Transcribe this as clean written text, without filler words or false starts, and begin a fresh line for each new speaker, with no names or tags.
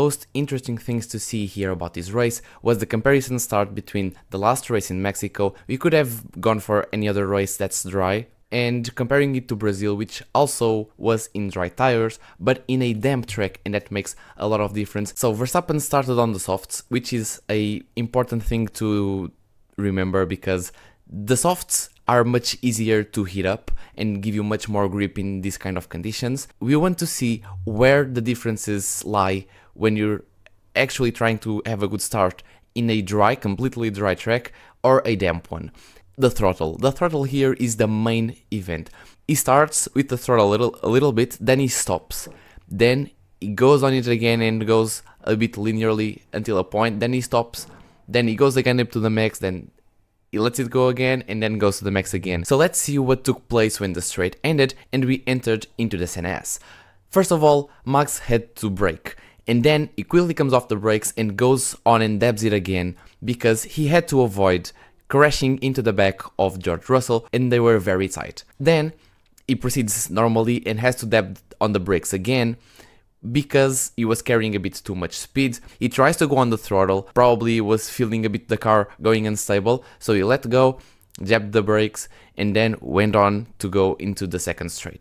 Most interesting things to see here about this race was the comparison start between the last race in Mexico. We could have gone for any other race that's dry, and comparing it to Brazil, which also was in dry tires, but in a damp track, and that makes a lot of difference. So Verstappen started on the softs, which is a important thing to remember because the softs are much easier to heat up and give you much more grip in these kind of conditions. We want to see where the differences lie when you're actually trying to have a good start in a dry, completely dry track or a damp one. The throttle. The throttle here is the main event. He starts with the throttle a little bit, then he stops. Then he goes on it again and goes a bit linearly until a point, then he stops. Then he goes again up to the max, then he lets it go again and then goes to the max again. So let's see what took place when the straight ended and we entered into the SNS. First of all, Max had to brake. And then he quickly comes off the brakes and goes on and dabs it again because he had to avoid crashing into the back of George Russell and they were very tight. Then he proceeds normally and has to dab on the brakes again because he was carrying a bit too much speed. He tries to go on the throttle, probably was feeling a bit the car going unstable, so he let go, jabbed the brakes and then went on to go into the second straight.